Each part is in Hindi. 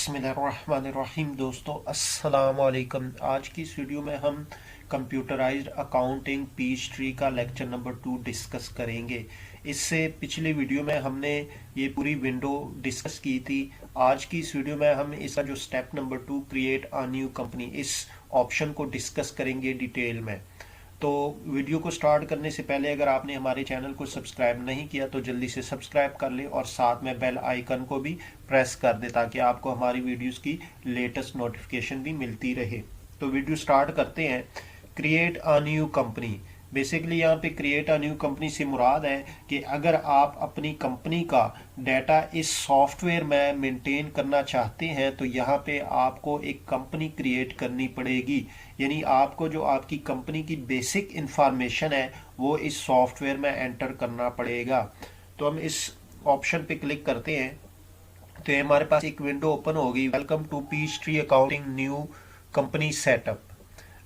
बिस्मिल्लाहिर्रहमानिर्रहीम। दोस्तों अस्सलाम वालेकुम। आज की इस वीडियो में हम कंप्यूटराइज्ड अकाउंटिंग पीच ट्री का लेक्चर नंबर 2 डिस्कस करेंगे। इससे पिछली वीडियो में हमने ये पूरी विंडो डिस्कस की थी। आज की इस वीडियो में हम इसका जो step number 2 create a new company, इस ऑप्शन को डिस्कस करेंगे डिटेल में। तो वीडियो को स्टार्ट करने से पहले अगर आपने हमारे चैनल को सब्सक्राइब नहीं किया तो जल्दी से सब्सक्राइब कर ले और साथ में बेल आइकन को भी प्रेस कर दे ताकि आपको हमारी वीडियोस की लेटेस्ट नोटिफिकेशन भी मिलती रहे। तो वीडियो स्टार्ट करते हैं। Create a new company, basically यहाँ पे क्रिएट अ न्यू कंपनी से मुराद है कि अगर आप अपनी कंपनी का डाटा इस सॉफ्टवेयर में मेंटेन करना चाहते हैं तो यहाँ पे आपको एक कंपनी क्रिएट करनी पड़ेगी। यानी आपको जो आपकी कंपनी की बेसिक इंफॉर्मेशन है वो इस सॉफ्टवेयर में एंटर करना पड़ेगा। तो हम इस ऑप्शन पे क्लिक करते हैं तो ये हमारे पास एक विंडो ओपन होगी, welcome to Peachtree accounting new company setup.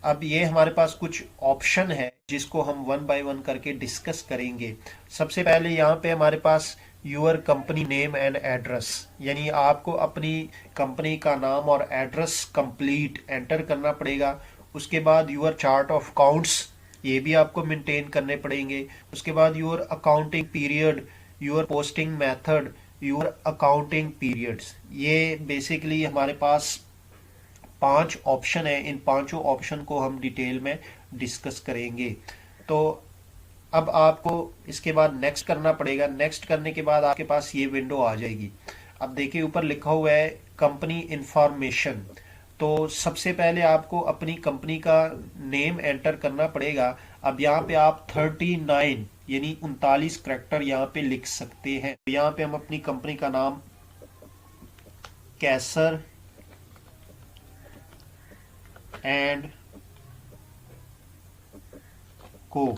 अब ये हमारे पास कुछ ऑप्शन है जिसको हम वन बाय वन करके डिस्कस करेंगे। सबसे पहले यहाँ पे हमारे पास your company name and address, यानी आपको अपनी कंपनी का नाम और एड्रेस कंप्लीट एंटर करना पड़ेगा। उसके बाद यूर चार्ट ऑफ अकाउंट्स, ये भी आपको मेंटेन करने पड़ेंगे। उसके बाद your accounting period, your posting method, your accounting periods. ये बेसिकली हमारे पास 5 ऑप्शन है। इन पांचों ऑप्शन को हम डिटेल में डिस्कस करेंगे। तो अब आपको इसके बाद नेक्स्ट करना पड़ेगा। नेक्स्ट करने के बाद आपके पास ये विंडो आ जाएगी। अब देखिए ऊपर लिखा हुआ है कंपनी इंफॉर्मेशन। तो सबसे पहले आपको अपनी कंपनी का नेम एंटर करना पड़ेगा। अब यहाँ पे आप 39 यानी 39 करैक्टर यहाँ पे लिख सकते हैं। यहाँ पे हम अपनी कंपनी का नाम कैसर एंड को,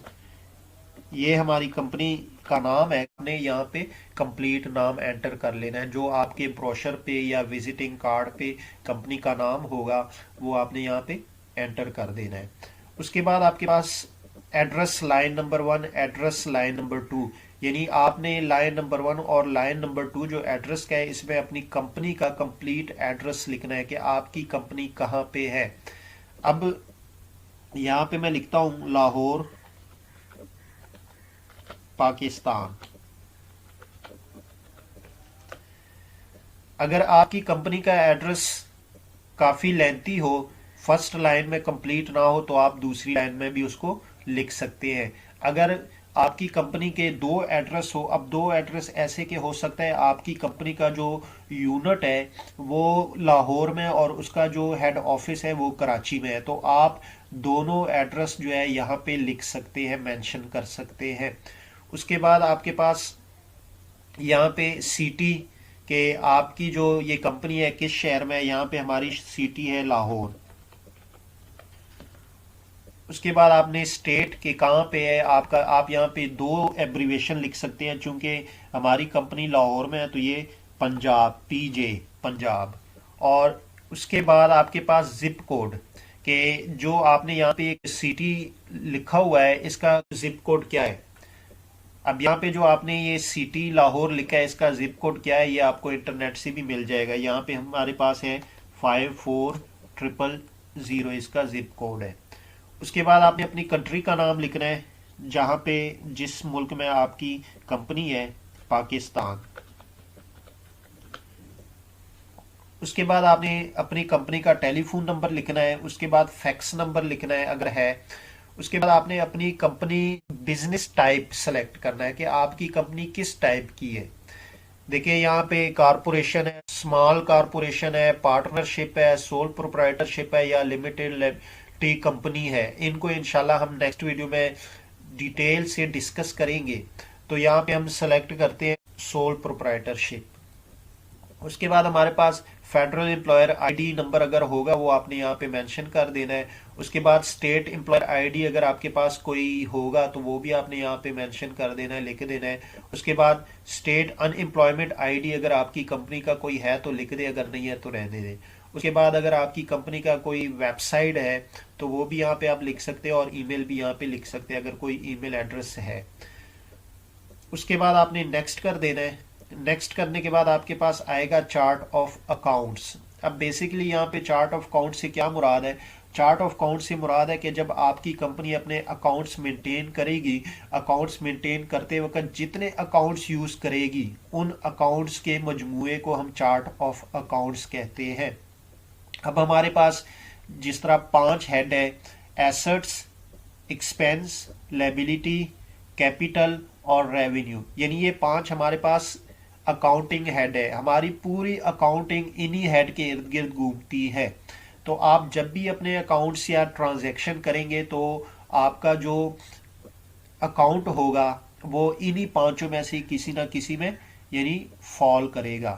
ये हमारी कंपनी का नाम है। आपने यहाँ पे कंप्लीट नाम एंटर कर लेना है। जो आपके ब्रोशर पे या विजिटिंग कार्ड पे कंपनी का नाम होगा वो आपने यहाँ पे एंटर कर देना है। उसके बाद आपके पास address line number 1, address line number 2, यानी आपने लाइन नंबर 1 और लाइन नंबर 2 जो एड्रेस का है इसमें अपनी कंपनी का कंप्लीट एड्रेस लिखना है कि आपकी कंपनी कहाँ पे है। अब यहाँ पे मैं लिखता हूं लाहौर पाकिस्तान। अगर आपकी कंपनी का एड्रेस काफी लेंथी हो, फर्स्ट लाइन में कंप्लीट ना हो, तो आप दूसरी लाइन में भी उसको लिख सकते हैं। अगर आपकी कंपनी के 2 एड्रेस हो, अब 2 एड्रेस ऐसे के हो सकता है आपकी कंपनी का जो यूनिट है वो लाहौर में और उसका जो हेड ऑफिस है वो कराची में है, तो आप दोनों एड्रेस जो है यहाँ पे लिख सकते हैं, मेंशन कर सकते हैं। उसके बाद आपके पास यहाँ पे सिटी के आपकी जो ये कंपनी है किस शहर में है, यहाँ पे हमारी सिटी है लाहौर। उसके बाद आपने स्टेट के कहाँ पे है आपका, आप यहाँ पे 2 एब्रीवेशन लिख सकते हैं। चूंकि हमारी कंपनी लाहौर में है तो ये पंजाब, पीजे पंजाब। और उसके बाद आपके पास जिप कोड के जो आपने यहाँ पे एक सिटी लिखा हुआ है इसका जिप कोड क्या है। अब यहाँ पे जो आपने ये सिटी लाहौर लिखा है इसका जिप कोड क्या है ये आपको इंटरनेट से भी मिल जाएगा। यहाँ पे हमारे पास है 54000 इसका जिप कोड है। उसके बाद आपने अपनी कंट्री का नाम लिखना है, जहां पे जिस मुल्क में आपकी कंपनी है, पाकिस्तान। उसके बाद आपने अपनी कंपनी का टेलीफोन नंबर लिखना है। उसके बाद फैक्स नंबर लिखना है अगर है। उसके बाद आपने अपनी कंपनी बिजनेस टाइप सेलेक्ट करना है कि आपकी कंपनी किस टाइप की है। देखिए यहाँ पे कारपोरेशन है, स्मॉल कारपोरेशन है, पार्टनरशिप है, सोल प्रोप्राइटरशिप है या लिमिटेड टी कंपनी है। इनको इंशाल्लाह हम नेक्स्ट वीडियो में डिटेल से डिस्कस करेंगे। तो यहाँ पे हम सेलेक्ट करते हैं सोल प्रोप्राइटरशिप। उसके बाद हमारे पास फेडरल एम्प्लॉयर आईडी नंबर अगर होगा वो आपने यहाँ पे मेंशन कर देना है। उसके बाद स्टेट एम्प्लॉयर आईडी अगर आपके पास कोई होगा तो वो भी आपने यहाँ पे मेंशन कर देना है, लिख देना है। उसके बाद स्टेट अनएम्प्लॉयमेंट आईडी अगर आपकी कंपनी का कोई है तो लिख दे, अगर नहीं है तो रहने दे। उसके बाद अगर आपकी कंपनी का कोई वेबसाइट है तो वो भी यहाँ पे आप लिख सकते हैं और ईमेल भी यहाँ पे लिख सकते हैं अगर कोई ईमेल एड्रेस है। उसके बाद आपने नेक्स्ट कर देना है। नेक्स्ट करने के बाद आपके पास आएगा चार्ट ऑफ अकाउंट्स। अब बेसिकली यहाँ पे चार्ट ऑफ अकाउंट से क्या मुराद है? चार्ट ऑफ अकाउंट से मुराद है कि जब आपकी कंपनी अपने अकाउंट्स मेंटेन करेगी, अकाउंट्स मेंटेन करते वक्त जितने अकाउंट्स यूज करेगी उन अकाउंट्स के मजमूए को हम चार्ट ऑफ अकाउंट्स कहते हैं। अब हमारे पास जिस तरह 5 हेड है, एसेट्स, एक्सपेंस, लायबिलिटी, कैपिटल और रेवेन्यू, यानी ये 5 हमारे पास अकाउंटिंग हेड है। हमारी पूरी अकाउंटिंग इन्हीं हेड के इर्द गिर्द घूमती है। तो आप जब भी अपने अकाउंट्स या ट्रांजैक्शन करेंगे तो आपका जो अकाउंट होगा वो इन्हीं 5 में से किसी ना किसी में यानी फॉल करेगा।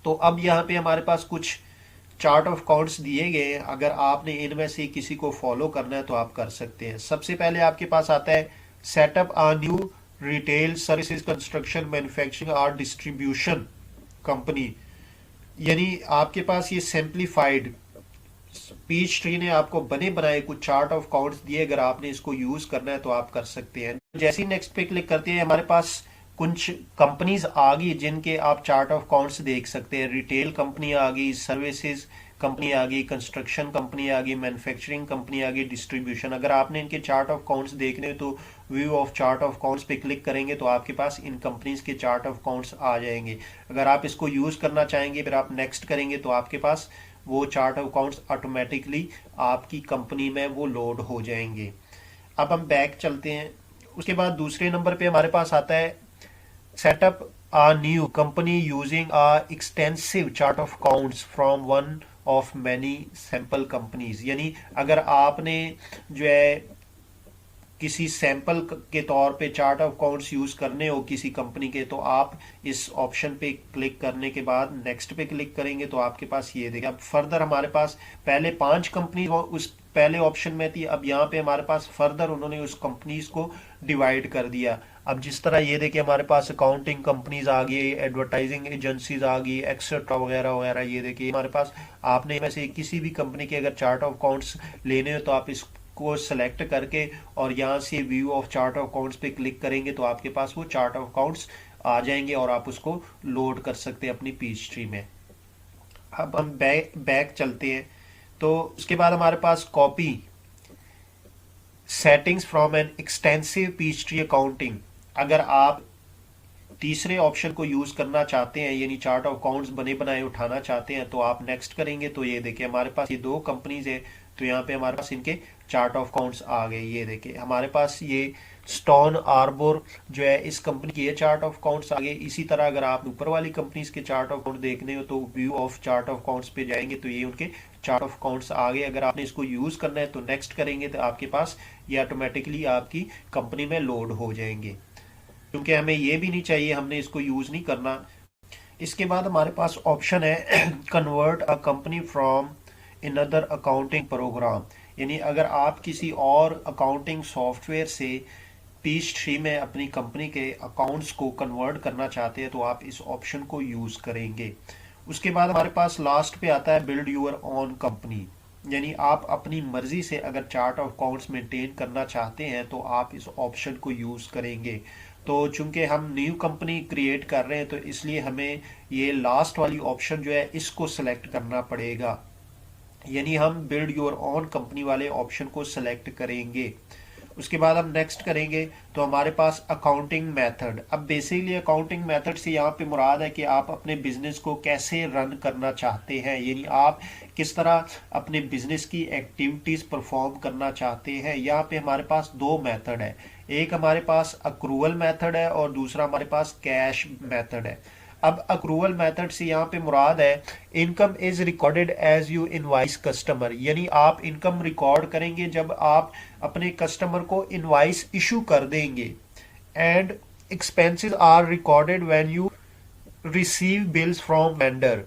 तो अब यहाँ पे हमारे पास कुछ चार्ट ऑफ अकाउंट्स दिए गए हैं, अगर आपने इनमें से किसी को फॉलो करना है तो आप कर सकते हैं। सबसे पहले आपके पास आता है setup a new retail services construction manufacturing और डिस्ट्रीब्यूशन कंपनी, यानी आपके पास ये सिंप्लीफाइड पीच ट्री ने आपको बने बनाए कुछ चार्ट ऑफ अकाउंट्स दिए, अगर आपने इसको यूज करना है तो आप कर सकते हैं। जैसे ही नेक्स्ट पे क्लिक करते हैं हमारे पास कुछ कंपनीज आ गई जिनके आप चार्ट ऑफ अकाउंट्स देख सकते हैं। रिटेल कंपनी आ गई, सर्विसेज कंपनी आ गई, कंस्ट्रक्शन कंपनी आ गई, मैन्युफैक्चरिंग कंपनी आ गई, डिस्ट्रीब्यूशन। अगर आपने इनके चार्ट ऑफ अकाउंट्स देखने तो view of chart of accounts पे क्लिक करेंगे तो आपके पास इन कंपनीज के चार्ट ऑफ अकाउंट्स आ जाएंगे। अगर आप इसको यूज करना चाहेंगे फिर आप नेक्स्ट करेंगे तो आपके पास वो चार्ट ऑफ अकाउंट्स ऑटोमेटिकली आपकी कंपनी में वो लोड हो जाएंगे। अब हम बैक चलते हैं। उसके बाद दूसरे नंबर पे हमारे पास आता है setup a new company using a extensive chart of accounts from one of many sample companies, यानी अगर आपने जो है किसी सैंपल के तौर पे चार्ट ऑफ अकाउंट्स यूज करने हो किसी कंपनी के, तो आप इस ऑप्शन पे क्लिक करने के बाद नेक्स्ट पे क्लिक करेंगे तो आपके पास ये देखिए। अब फर्दर हमारे पास पहले 5 कंपनी उस पहले ऑप्शन में थी, अब यहाँ पे हमारे पास फर्दर उन्होंने उस कंपनीज को डिवाइड कर दिया। अब जिस तरह ये देखिए हमारे पास अकाउंटिंग कंपनीज आ गई, एडवर्टाइजिंग एजेंसीज आ गई, एक्सेट्रा वगैरह वगैरह। ये देखिए हमारे पास आपने वैसे किसी भी कंपनी के अगर चार्ट ऑफ अकाउंट्स लेने हो तो आप इस को सिलेक्ट करके और यहाँ से view of chart of accounts पे क्लिक करेंगे तो आपके पास वो चार्ट ऑफ अकाउंट्स आ जाएंगे और आप उसको लोड कर सकते हैं अपनी पीच ट्री में। अब हम बैक चलते हैं तो उसके बाद हमारे पास copy settings from an extensive Peachtree accounting. अगर आप तीसरे ऑप्शन को यूज करना चाहते हैं यानी चार्ट ऑफ अकाउंट्स बने बनाए उठाना चाहते हैं तो आप नेक्स्ट करेंगे तो ये देखिए हमारे पास ये 2 कंपनीज है, तो यहाँ पे हमारे पास इनके चार्ट ऑफ अकाउंट्स आ गए। ये देखिए हमारे पास ये स्टोन आर्बोर जो है इस कंपनी के ये चार्ट ऑफ अकाउंट्स आ गए। इसी तरह अगर आप ऊपर वाली कंपनीज के चार्ट ऑफ अकाउंट देखने हो तो view of chart of accounts पे जाएंगे तो ये उनके चार्ट ऑफ अकाउंट्स आ गए। अगर आपने इसको यूज करना है तो नेक्स्ट करेंगे तो आपके पास ये ऑटोमेटिकली आपकी कंपनी में लोड हो जाएंगे, क्योंकि हमें ये भी नहीं चाहिए, हमने इसको यूज नहीं करना। इसके बाद हमारे पास ऑप्शन है convert a company from another accounting program, यानी अगर आप किसी और अकाउंटिंग सॉफ्टवेयर से पीच ट्री में अपनी कंपनी के अकाउंट्स को कन्वर्ट करना चाहते हैं तो आप इस ऑप्शन को यूज करेंगे। उसके बाद हमारे पास लास्ट पे आता है बिल्ड यूर ओन कंपनी, यानी आप अपनी मर्जी से अगर चार्ट ऑफ अकाउंट्स मेंटेन करना चाहते हैं तो आप इस ऑप्शन को यूज करेंगे। तो चूंकि हम न्यू कंपनी क्रिएट कर रहे हैं तो इसलिए हमें ये लास्ट वाली ऑप्शन जो है इसको सिलेक्ट करना पड़ेगा, यानी हम बिल्ड योर ओन कंपनी वाले ऑप्शन को सिलेक्ट करेंगे। उसके बाद हम नेक्स्ट करेंगे तो हमारे पास अकाउंटिंग मेथड। अब बेसिकली अकाउंटिंग मेथड से यहाँ पे मुराद है कि आप अपने बिजनेस को कैसे रन करना चाहते हैं, यानी आप किस तरह अपने बिजनेस की एक्टिविटीज परफॉर्म करना चाहते हैं। यहाँ पे हमारे पास 2 मेथड है, एक हमारे पास अक्रूवल मेथड है और दूसरा हमारे पास कैश मेथड है। अब अक्रूवल मेथड से यहाँ पे मुराद है income is recorded as you invoice customer, यानी आप इनकम रिकॉर्ड करेंगे जब आप अपने कस्टमर को इनवाइस इशू कर देंगे। And expenses are recorded when you receive bills from vendor,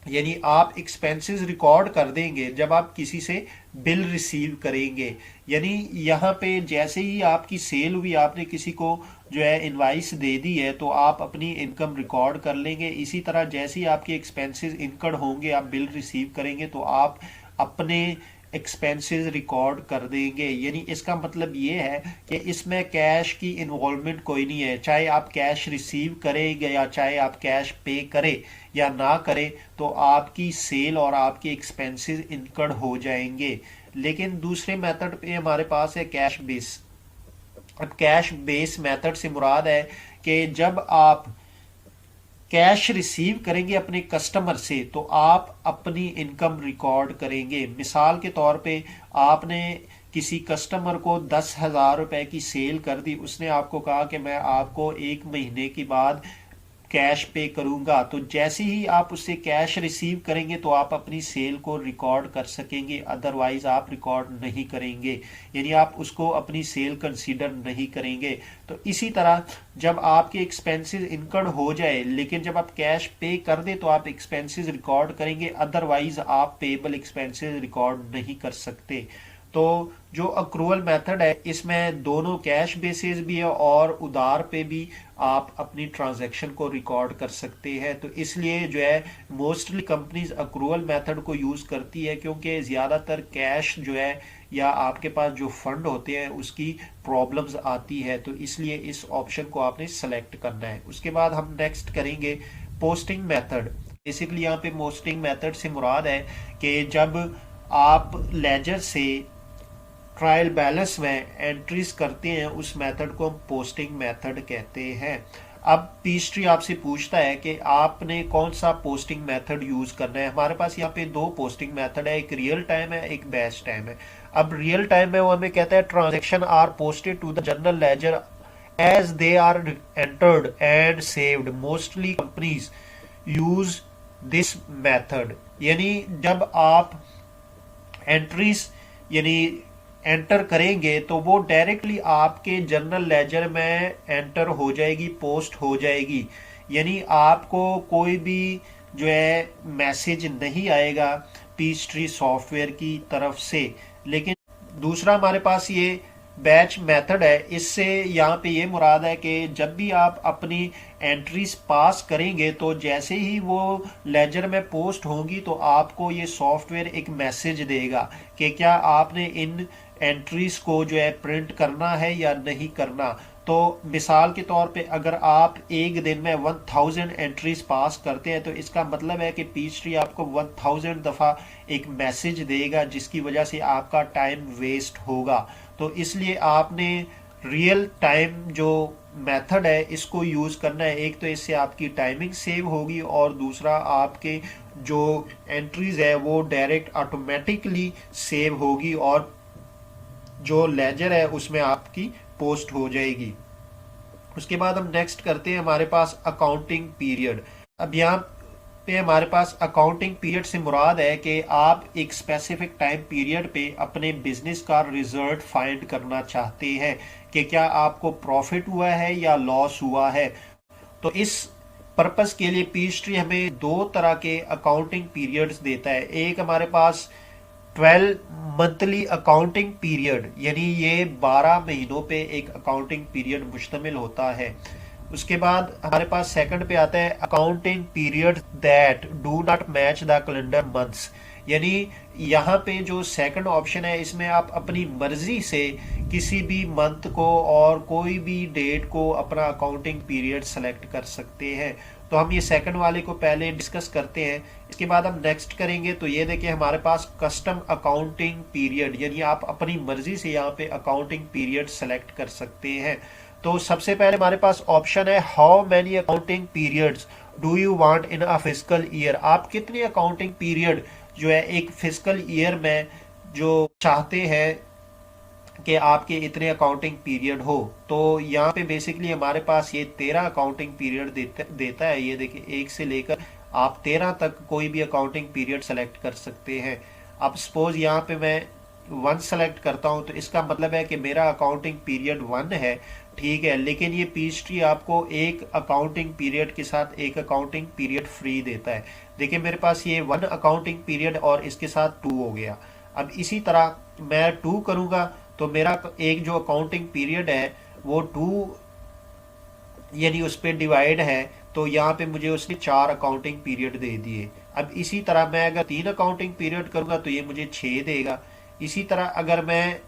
यानी आप एक्सपेंसेस रिकॉर्ड कर देंगे जब आप किसी से बिल रिसीव करेंगे। यानी यहाँ पे जैसे ही आपकी सेल हुई, आपने किसी को जो है इनवाइस दे दी है तो आप अपनी इनकम रिकॉर्ड कर लेंगे। इसी तरह जैसे ही आपके एक्सपेंसेस इनकर्ड होंगे, आप बिल रिसीव करेंगे तो आप अपने एक्सपेंसेस रिकॉर्ड कर देंगे। यानी इसका मतलब ये है कि इसमें कैश की इन्वॉल्वमेंट कोई नहीं है। चाहे आप कैश रिसीव करें या चाहे आप कैश पे करें या ना करें, तो आपकी सेल और आपके एक्सपेंसेस इनकर्ड हो जाएंगे। लेकिन दूसरे मेथड पे हमारे पास है कैश बेस। अब कैश बेस मेथड से मुराद है कि जब आप कैश रिसीव करेंगे अपने कस्टमर से तो आप अपनी इनकम रिकॉर्ड करेंगे। मिसाल के तौर पे आपने किसी कस्टमर को 10,000 रुपए की सेल कर दी, उसने आपको कहा कि मैं आपको 1 महीने के बाद कैश पे करूंगा, तो जैसे ही आप उससे कैश रिसीव करेंगे तो आप अपनी सेल को रिकॉर्ड कर सकेंगे, अदरवाइज आप रिकॉर्ड नहीं करेंगे। यानी आप उसको अपनी सेल कंसीडर नहीं करेंगे। तो इसी तरह जब आपके एक्सपेंसेस इनकर्ड हो जाए, लेकिन जब आप कैश पे कर दे तो आप एक्सपेंसेस रिकॉर्ड करेंगे, अदरवाइज आप पेबल एक्सपेंसेस रिकॉर्ड नहीं कर सकते। तो जो अक्रूवल मेथड है इसमें दोनों कैश बेसिस भी है और उधार पे भी आप अपनी ट्रांजैक्शन को रिकॉर्ड कर सकते हैं। तो इसलिए जो है मोस्टली कंपनीज अक्रूवल मेथड को यूज करती है, क्योंकि ज्यादातर कैश जो है या आपके पास जो फंड होते हैं उसकी प्रॉब्लम्स आती है। तो इसलिए इस ऑप्शन को आपने सेलेक्ट करना है। उसके बाद हम नेक्स्ट करेंगे पोस्टिंग मेथड। बेसिकली यहाँ पे पोस्टिंग मेथड से मुराद है कि जब आप लेजर से ट्रायल बैलेंस में एंट्रीज करते हैं, उस मेथड को हम पोस्टिंग मेथड कहते हैं। अब पीस्ट्री आपसे पूछता है कि आपने कौन सा पोस्टिंग मेथड यूज करना है। हमारे पास यहाँ पे दो पोस्टिंग मेथड है, एक रियल टाइम है, एक बैच टाइम है। अब रियल टाइम में वो हमें कहता है transaction are posted to the general ledger as they are entered and saved. Mostly companies use this method. यानी जब आप एंट्रीज यानी एंटर करेंगे तो वो डायरेक्टली आपके जर्नल लेजर में एंटर हो जाएगी, पोस्ट हो जाएगी। यानी आपको कोई भी जो है मैसेज नहीं आएगा पीस्ट्री सॉफ्टवेयर की तरफ से। लेकिन दूसरा हमारे पास ये बैच मेथड है, इससे यहाँ पे ये मुराद है कि जब भी आप अपनी एंट्रीज पास करेंगे तो जैसे ही वो लेजर में पोस्ट होंगी तो आपको ये सॉफ्टवेयर एक मैसेज देगा कि क्या आपने इन एंट्रीज को जो है प्रिंट करना है या नहीं करना। तो मिसाल के तौर पे अगर आप एक दिन में 1000 एंट्रीज पास करते हैं तो इसका मतलब है कि पीस्ट्री आपको 1000 दफ़ा एक मैसेज देगा, जिसकी वजह से आपका टाइम वेस्ट होगा। तो इसलिए आपने रियल टाइम जो मेथड है इसको यूज करना है। एक तो इससे आपकी टाइमिंग सेव होगी और दूसरा आपके जो एंट्रीज है वो डायरेक्ट ऑटोमेटिकली सेव होगी और जो लेजर है उसमें आपकी पोस्ट हो जाएगी। उसके बाद हम नेक्स्ट करते हैं हमारे पास अकाउंटिंग पीरियड। अब यहाँ पे हमारे पास अकाउंटिंग पीरियड से मुराद है कि आप एक स्पेसिफिक टाइम पीरियड पे अपने बिजनेस का रिजल्ट फाइंड करना चाहते हैं कि क्या आपको प्रॉफिट हुआ है या लॉस हुआ है। तो इस पर्पस के लिए पीस्ट्री हमें दो तरह के अकाउंटिंग पीरियड्स देता है। एक हमारे पास 12 मंथली अकाउंटिंग पीरियड, यानी ये 12 महीनों पे एक अकाउंटिंग पीरियड मुश्तमिल होता है। उसके बाद हमारे पास सेकंड पे आता है accounting period that do not match the calendar months. यानी यहाँ पे जो सेकंड ऑप्शन है इसमें आप अपनी मर्जी से किसी भी मंथ को और कोई भी डेट को अपना अकाउंटिंग पीरियड सेलेक्ट कर सकते हैं। तो हम ये सेकंड वाले को पहले डिस्कस करते हैं, इसके बाद हम नेक्स्ट करेंगे। तो ये देखिए हमारे पास कस्टम अकाउंटिंग पीरियड, यानी आप अपनी मर्जी से यहाँ पे अकाउंटिंग पीरियड सेलेक्ट कर सकते हैं। तो सबसे पहले हमारे पास ऑप्शन है how many accounting periods do you want in a physical year. आप कितने अकाउंटिंग पीरियड जो है एक फिजिकल ईयर में जो चाहते हैं कि आपके इतने अकाउंटिंग पीरियड हो। तो यहाँ पे बेसिकली हमारे पास ये 13 अकाउंटिंग पीरियड देता है। ये देखिए 1 से लेकर आप 13 तक कोई भी अकाउंटिंग पीरियड सेलेक्ट कर सकते हैं। अब सपोज यहाँ पे मैं 1 सेलेक्ट करता हूँ तो इसका मतलब है कि मेरा अकाउंटिंग पीरियड 1 है, ठीक है। लेकिन ये पीस्ट्री आपको एक अकाउंटिंग पीरियड के साथ एक अकाउंटिंग पीरियड फ्री देता है। देखिए मेरे पास ये 1 अकाउंटिंग पीरियड और इसके साथ 2 हो गया। अब इसी तरह मैं 2 करूंगा तो मेरा एक जो अकाउंटिंग पीरियड है वो 2 यानी उस पर डिवाइड है, तो यहाँ पे मुझे उसने 4 अकाउंटिंग पीरियड दे दिए। अब इसी तरह मैं अगर 3 अकाउंटिंग पीरियड करूंगा तो ये मुझे 6 देगा। इसी तरह अगर मैं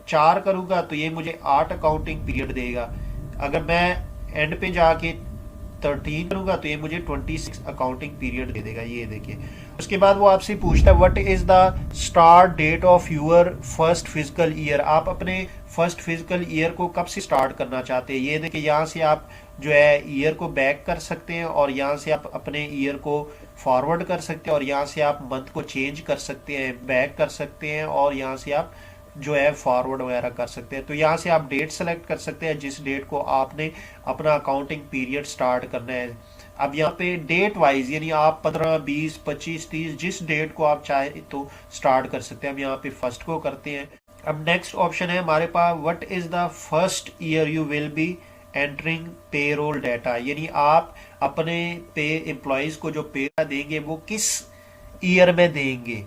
4 करूंगा तो ये मुझे 8 अकाउंटिंग पीरियड देगा। अगर मैं एंड पे जाके 13 करूंगा तो ये मुझे 26 अकाउंटिंग पीरियड दे देगा। ये देखिए, उसके बाद वो आपसे पूछता है what is the start date of your first physical year. आप अपने फर्स्ट फिजिकल ईयर को कब से स्टार्ट करना चाहते हैं। ये देखिए, यहाँ से आप जो है ईयर को बैक कर सकते हैं और यहाँ से आप अपने ईयर को फॉरवर्ड कर सकते हैं और यहाँ से आप मंथ को चेंज कर सकते हैं, बैक कर सकते हैं और यहाँ से आप जो है फॉरवर्ड वगैरह कर सकते हैं। तो यहाँ से आप डेट सेलेक्ट कर सकते हैं जिस डेट को आपने अपना अकाउंटिंग पीरियड स्टार्ट करना है। अब यहाँ पे डेट वाइज यानी आप 15, 20, 25, 30 जिस डेट को आप चाहे तो स्टार्ट कर सकते हैं। हम यहाँ पे फर्स्ट को करते हैं। अब नेक्स्ट ऑप्शन है हमारे पास what is the first year you will be entering payroll data, यानी आप अपने पे एम्प्लॉयज को जो पे देंगे वो किस ईयर में देंगे।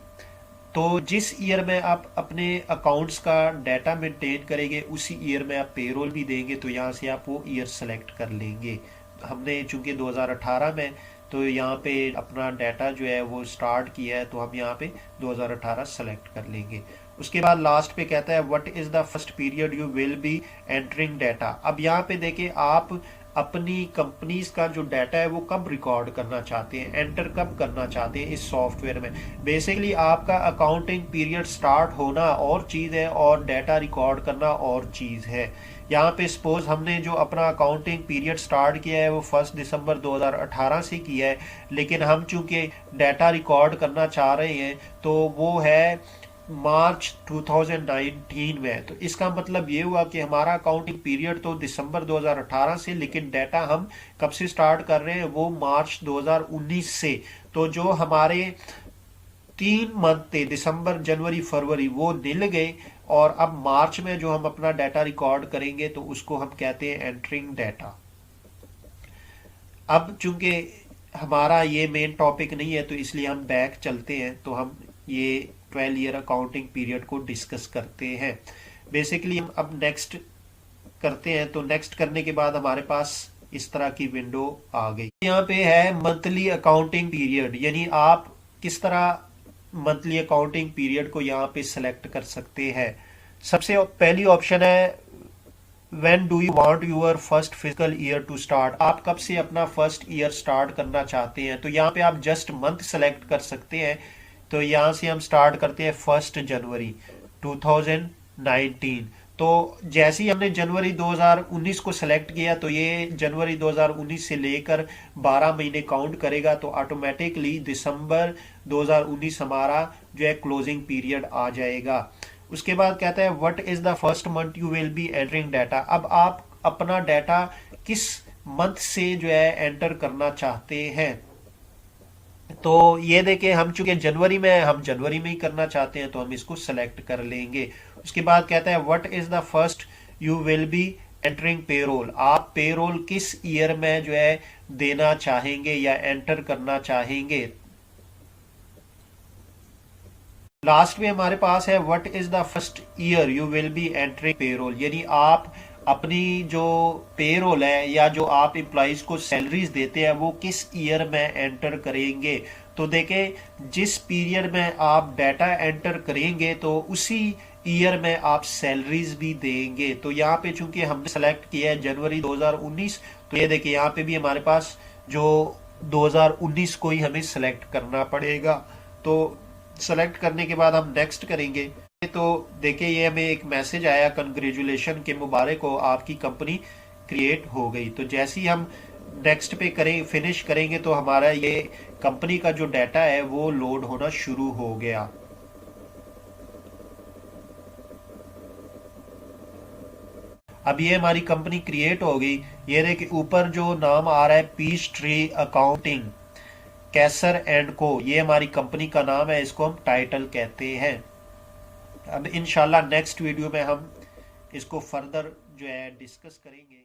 तो जिस ईयर में आप अपने अकाउंट्स का डाटा मेंटेन करेंगे उसी ईयर में आप पेरोल भी देंगे। तो यहाँ से आप वो ईयर सेलेक्ट कर लेंगे। हमने चूंकि 2018 में तो यहाँ पे अपना डाटा जो है वो स्टार्ट किया है तो हम यहाँ पे 2018 सेलेक्ट कर लेंगे। उसके बाद लास्ट पे कहता है what is the first period you will be entering data. अब यहाँ पे देखिए, आप अपनी कंपनीज का जो डाटा है वो कब रिकॉर्ड करना चाहते हैं, एंटर कब करना चाहते हैं इस सॉफ्टवेयर में। बेसिकली आपका अकाउंटिंग पीरियड स्टार्ट होना और चीज़ है और डाटा रिकॉर्ड करना और चीज़ है। यहाँ पे सपोज हमने जो अपना अकाउंटिंग पीरियड स्टार्ट किया है वो 1 दिसंबर 2018 से किया है, लेकिन हम चूंकि डाटा रिकॉर्ड करना चाह रहे हैं तो वो है मार्च 2019 में। तो इसका मतलब ये हुआ कि हमारा अकाउंटिंग पीरियड तो दिसंबर 2018 से, लेकिन डाटा हम कब से स्टार्ट कर रहे हैं वो मार्च 2019 से। तो जो हमारे 3 मंथ थे दिसंबर, जनवरी, फरवरी वो निल गए और अब मार्च में जो हम अपना डाटा रिकॉर्ड करेंगे तो उसको हम कहते हैं एंटरिंग डाटा। अब चूंकि हमारा ये मेन टॉपिक नहीं है तो इसलिए हम बैक चलते हैं तो हम ये 12 ईयर अकाउंटिंग पीरियड को डिस्कस करते हैं। बेसिकली हम अब नेक्स्ट करते हैं। तो नेक्स्ट करने के बाद हमारे पास इस तरह की विंडो आ गई। यहाँ पे है मंथली अकाउंटिंग पीरियड, यानी आप किस तरह मंथली अकाउंटिंग पीरियड को यहाँ पे सिलेक्ट कर सकते हैं। सबसे पहली ऑप्शन है when do you want your first physical year to start. आप कब से अपना फर्स्ट ईयर स्टार्ट करना चाहते हैं। तो यहाँ पे आप जस्ट मंथ सेलेक्ट कर सकते हैं। तो यहाँ से हम स्टार्ट करते हैं 1 जनवरी 2019। तो जैसे ही हमने जनवरी 2019 को सिलेक्ट किया तो ये जनवरी 2019 से लेकर 12 महीने काउंट करेगा। तो ऑटोमेटिकली दिसंबर 2019 हमारा जो है क्लोजिंग पीरियड आ जाएगा। उसके बाद कहता है what is the first month you will be entering data. अब आप अपना डाटा किस मंथ से जो है एंटर करना चाहते हैं। तो ये देखें, हम चूंकि जनवरी में ही करना चाहते हैं तो हम इसको सेलेक्ट कर लेंगे। उसके बाद कहता है what is the first you will be entering payroll. आप पेरोल किस ईयर में जो है देना चाहेंगे या एंटर करना चाहेंगे। लास्ट में हमारे पास है what is the first year you will be entering payroll, यानी आप अपनी जो पेरोल है या जो आप एम्प्लॉइज को सैलरीज देते हैं वो किस ईयर में एंटर करेंगे। तो देखें, जिस पीरियड में आप डाटा एंटर करेंगे तो उसी ईयर में आप सैलरीज भी देंगे। तो यहाँ पे चूंकि हमने सेलेक्ट किया है जनवरी 2019 तो ये देखिए यहाँ पे भी हमारे पास जो 2019 को ही हमें सेलेक्ट करना पड़ेगा। तो सेलेक्ट करने के बाद हम नेक्स्ट करेंगे। तो देखिए ये हमें एक मैसेज आया, कंग्रेचुलेशन के मुबारक हो, आपकी कंपनी क्रिएट हो गई। तो जैसे ही हम नेक्स्ट पे करें, फिनिश करेंगे तो हमारा ये कंपनी का जो डाटा है वो लोड होना शुरू हो गया। अब ये हमारी कंपनी क्रिएट हो गई। ये देखिए ऊपर जो नाम आ रहा है Peachtree accounting Kaiser and Co, ये हमारी कंपनी का नाम है, इसको हम टाइटल कहते हैं। अब इंशाल्लाह नेक्स्ट वीडियो में हम इसको फर्दर जो है डिस्कस करेंगे।